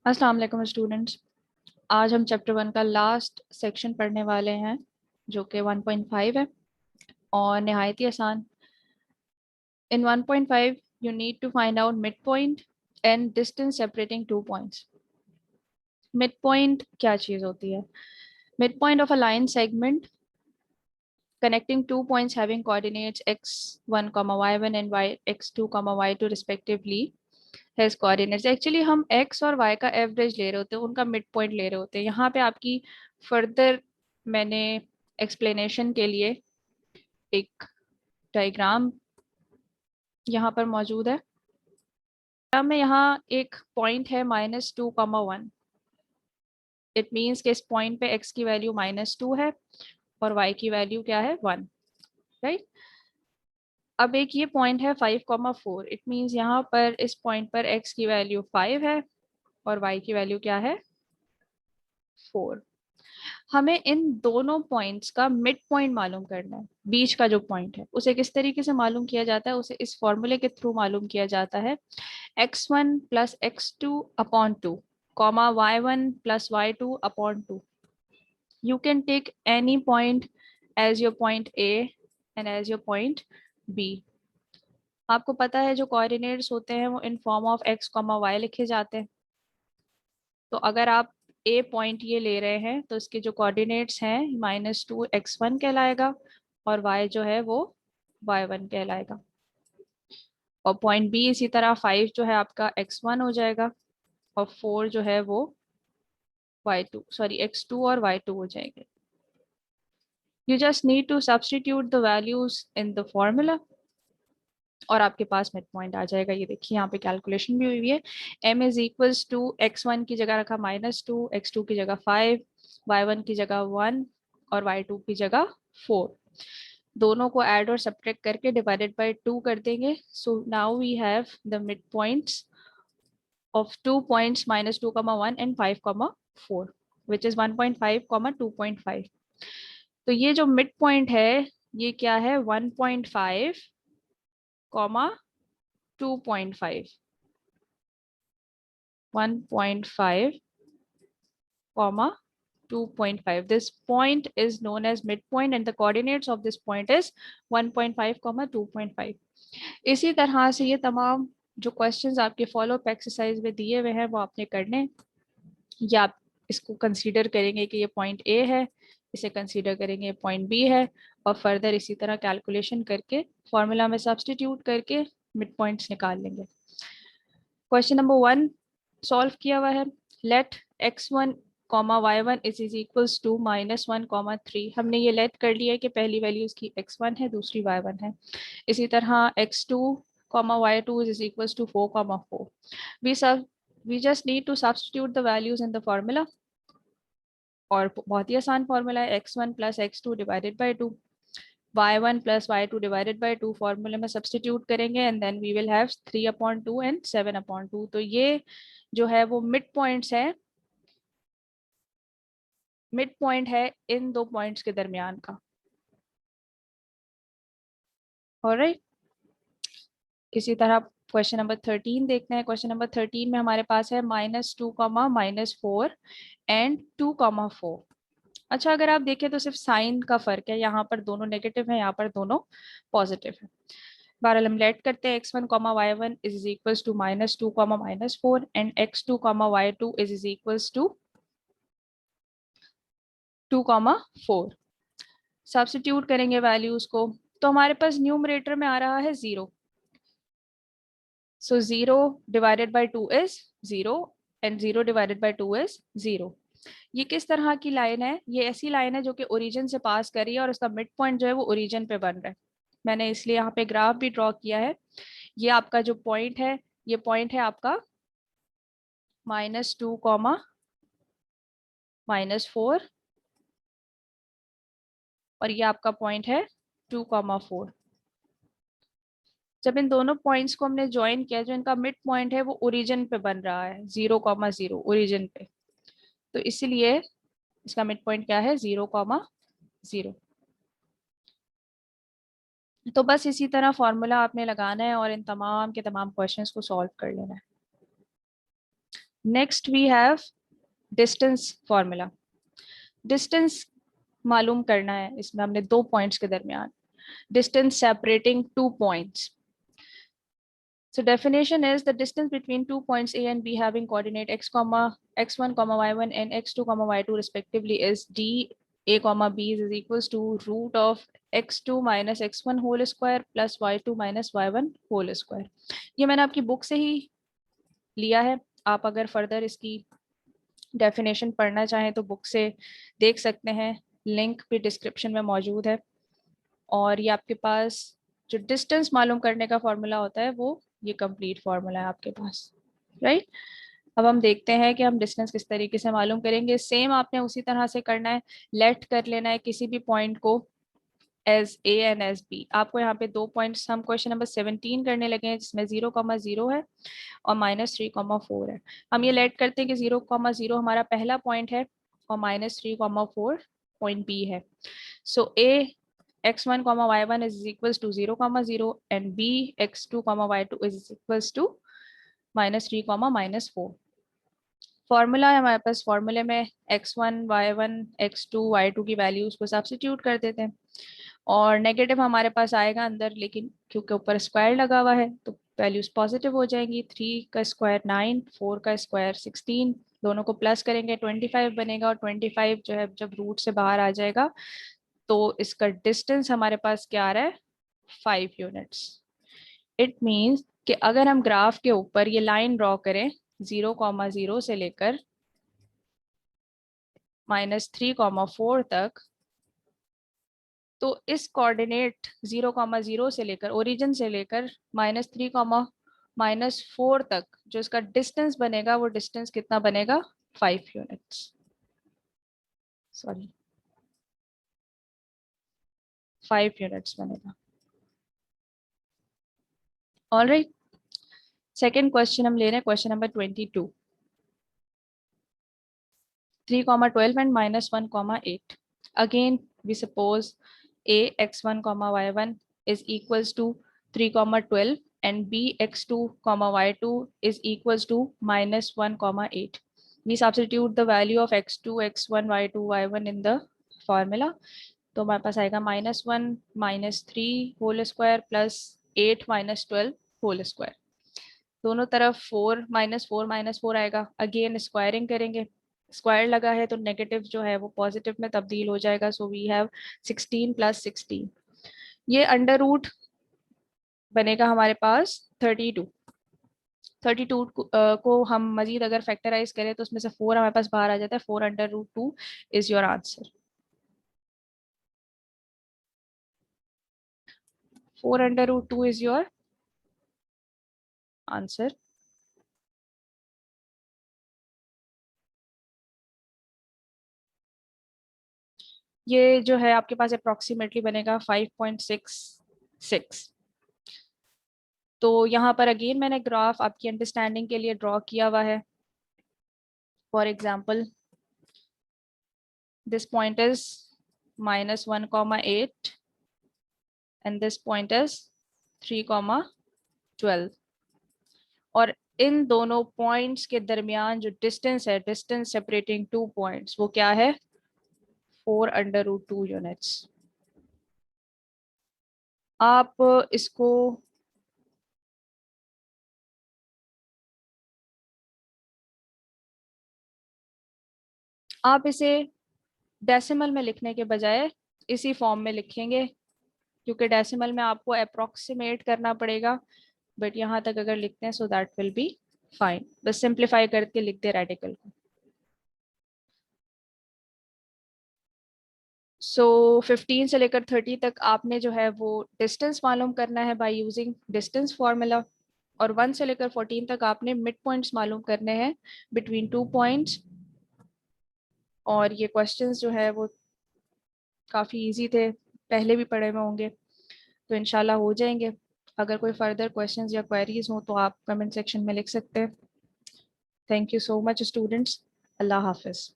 अस्सलाम वालेकुम स्टूडेंट्स। आज हम चैप्टर 1 का लास्ट सेक्शन पढ़ने वाले हैं जो कि 1.5 है और नहायत ही आसान। इन 1.5 you need to find out midpoint and distance separating two points. Midpoint क्या चीज़ होती है? Midpoint of a line segment connecting two points having coordinates x1, y1 and x2, y2 respectively has coordinates. Actually हम x और Y का average ले रहे होते हैं, उनका मिड पॉइंट ले रहे होते हैं। यहाँ पे आपकी फर्दर मैंने एक्सप्लेनेशन के लिए एक डायग्राम यहाँ पर मौजूद है। में यहाँ एक पॉइंट है -2, 1। इट मीन्स कि इस पॉइंट पे एक्स की वैल्यू -2 है और वाई की वैल्यू क्या है 1, राइट। अब एक ये पॉइंट है 5, 4। इट मीन्स यहाँ पर इस पॉइंट पर एक्स की वैल्यू 5 है और वाई की वैल्यू क्या है 4। हमें इन दोनों पॉइंट्स का मिड पॉइंट मालूम करना है। बीच का जो पॉइंट है उसे किस तरीके से मालूम किया जाता है? उसे इस फॉर्मूले के थ्रू मालूम किया जाता है। x1 plus x2/2 comma y1 plus y2/2। You can take any point as your point A and as your point B. आपको पता है जो कोऑर्डिनेट्स होते हैं वो in form of x, y लिखे जाते हैं। तो अगर आप ए पॉइंट ये ले रहे हैं तो इसके जो कोऑर्डिनेट्स हैं -2 x1 कहलाएगा और y जो है वो y1 कहलाएगा। और पॉइंट बी इसी तरह 5 जो है आपका x1 हो जाएगा और 4 जो है वो x2 और y2 हो जाएंगे। You just need to substitute the values in the formula और आपके पास मिड पॉइंट आ जाएगा। ये देखिए यहाँ पे कैलकुलेशन भी हुई है। m is equals to x1 की जगह रखा -2, x2 की जगह 5, y1 की जगह 1 और y2 की जगह 4। दोनों को ऐड और सब्ट्रैक्ट करके डिवाइडेड बाय 2 कर देंगे। So now we have the midpoints of 2 points -2, 1 and 5, 4 which is 1.5, 2.5। तो ये जो मिड पॉइंट है ये क्या है 1.5, 2.5, 1.5, 2.5. This point is known as midpoint and the coordinates of this point is 1.5, 2.5. इसी तरह से ये तमाम जो क्वेश्चंस आपके फॉलो अप एक्सरसाइज में दिए हुए हैं वो आपने करने, या आप इसको कंसीडर करेंगे कि ये पॉइंट ए है, इसे कंसीडर करेंगे पॉइंट बी है और फर्दर इसी तरह कैलकुलेशन करके फॉर्मूला में सब्स्टिट्यूट करके मिड पॉइंट्स निकाल लेंगे। क्वेश्चन नंबर 1 सॉल्व किया हुआ है। Let x1 y1 is equals to -1, 3। हमने ये लेट कर लिया है कि पहली वैल्यू इसकी x1 है, दूसरी y1 है। इसी तरह x2 y2 is equals to 4, 4। We just need to substitute the values in the formula और बहुत ही आसान फॉर्मूला है x1 plus x2 divided by 2, y1 plus y2 divided by 2 फॉर्मूले में सब्स्टिट्यूट करेंगे and then we will have 3/2 and 7/2। तो ये जो है वो मिड पॉइंट्स है, मिड पॉइंट है इन दो पॉइंट्स के दरमियान का। ऑलराइट, इसी तरह क्वेश्चन नंबर 13 देखते हैं। क्वेश्चन नंबर 13 में हमारे पास है -2, -4 एंड 2, 4। अच्छा, अगर आप देखें तो सिर्फ साइन का फर्क है, यहाँ पर दोनों नेगेटिव है, यहाँ पर दोनों पॉजिटिव है। बहरहाल हम लेट करते हैं x1, y1 is equals to -2, -4 and x2, y2 is equals to 2, 4। Substitute करेंगे वैल्यूज को तो हमारे पास न्यूमरेटर में आ रहा है 0। सो 0 divided by 2 is 0 and 0 divided by 2 is 0। ये किस तरह की लाइन है? ये ऐसी लाइन है जो कि ओरिजिन से पास कर रही है और उसका मिड पॉइंट जो है वो ओरिजिन पे बन रहा है। मैंने इसलिए यहाँ पे ग्राफ भी ड्रॉ किया है। ये आपका जो पॉइंट है, ये पॉइंट है आपका -2, -4 और ये आपका पॉइंट है 2, 4। जब इन दोनों पॉइंट्स को हमने ज्वाइन किया, जो इनका मिड पॉइंट है वो ओरिजिन पे बन रहा है, 0, 0 ओरिजिन पे। तो इसीलिए इसका मिड पॉइंट क्या है 0, 0। तो बस इसी तरह फॉर्मूला आपने लगाना है और इन तमाम के तमाम क्वेश्चंस को सॉल्व कर लेना है। Next we have distance formula. Distance मालूम करना है, इसमें हमने 2 पॉइंट्स के दरमियान, distance separating 2 points. So definition is the distance between 2 points A and B having coordinate x1, y1 and x2, y2 respectively is d a, b is equals to root of x2 minus x1 whole square plus y2 minus y1 whole square. ये मैंने आपकी book से ही लिया है. आप अगर further इसकी definition पढ़ना चाहें तो बुक से देख सकते हैं, लिंक भी डिस्क्रिप्शन में मौजूद है. और ये आपके पास जो डिस्टेंस मालूम करने का फॉर्मूला होता है वो ये कंप्लीट फॉर्मूला है आपके पास, राइट. अब हम देखते हैं कि हम डिस्टेंस किस तरीके से मालूम करेंगे. सेम आपने उसी तरह से करना है. लेट कर लेना है किसी भी पॉइंट को as A and as B. आपको यहाँ पे 2 पॉइंट्स हम क्वेश्चन नंबर 17 करने लगे हैं जिसमें 0,0 है और -3,4 है. हम ये लेट करते हैं कि 0,0 हमारा पहला पॉइंट है और -3,4 पॉइंट बी है. सो ए x1, y1 is equals to 0,0 and b x2, y2 is equals to -3, -4. Formula है हमारे पास. फॉर्मूले में x1, y1, x2, y2 की वैल्यूज को सब्स्टिट्यूट कर देते हैं और नेगेटिव हमारे पास आएगा अंदर, लेकिन क्योंकि ऊपर स्क्वायर लगा हुआ है तो वैल्यूज पॉजिटिव हो जाएंगी. 3 का स्क्वायर 9, 4 का स्क्वायर 16, दोनों को प्लस करेंगे 25 बनेगा और 25 जो है जब रूट से बाहर आ जाएगा तो इसका डिस्टेंस हमारे पास क्या आ रहा है, 5 यूनिट्स. इट मीन्स कि अगर हम ग्राफ के ऊपर ये लाइन ड्रॉ करें 0,0 से लेकर -3,4 तक, तो इस कोऑर्डिनेट 0,0 से लेकर ओरिजिन से लेकर -3, -4 तक जो इसका डिस्टेंस बनेगा वो डिस्टेंस कितना बनेगा, 5 यूनिट्स. सॉरी 5 यूनिट्स बनेगा. ऑलराइट. सेकेंड क्वेश्चन हम ले रहे हैं, question number 22. 3,12 and -1,8. Again, we suppose a x1, y1 is equals to 3,12 and b x2, y2 is equals to -1,8. We substitute the value of x2, x1, y2, y1 in the formula. तो हमारे पास आएगा -1 -3 whole square plus 8 -12 whole square. दोनों तरफ 4 -4 आएगा. Again squaring करेंगे, square लगा है तो नेगेटिव जो है वो पॉजिटिव में तब्दील हो जाएगा. So we have 16 + 16. ये अंडर रूट बनेगा हमारे पास 32. 32 को हम मजीद अगर फैक्टराइज करें तो उसमें से 4 हमारे पास बाहर आ जाता है. 4/√2 is your answer. 4/√2 is your answer. ये जो है आपके पास अप्रोक्सीमेटली बनेगा 5.66. तो यहाँ पर अगेन मैंने ग्राफ आपकी अंडरस्टैंडिंग के लिए ड्रॉ किया हुआ है. For example this point is -1,8 and this point is 3,12. और इन दोनों पॉइंट्स के दरमियान जो डिस्टेंस है, डिस्टेंस सेपरेटिंग 2 पॉइंट्स, वो क्या है, 4/√2 यूनिट्स. आप इसको आप इसे डेसिमल में लिखने के बजाय इसी फॉर्म में लिखेंगे, क्योंकि डेसिमल में आपको अप्रोक्सीमेट करना पड़ेगा. बट यहाँ तक अगर लिखते हैं so that will be fine. बस सिंप्लीफाई करके लिख दे रेडिकल को. सो 15 से लेकर 30 तक आपने जो है वो डिस्टेंस मालूम करना है बाय यूजिंग डिस्टेंस फार्मूला. और 1 से लेकर 14 तक आपने मिड पॉइंट्स मालूम करने हैं बिटवीन 2 पॉइंट्स. और ये क्वेश्चंस जो है वो काफ़ी इजी थे, पहले भी पढ़े हुए होंगे, तो इंशाल्लाह हो जाएंगे. अगर कोई फर्दर क्वेश्चंस या क्वेरीज हो तो आप कमेंट सेक्शन में लिख सकते हैं. Thank you so much students. अल्लाह हाफिज़.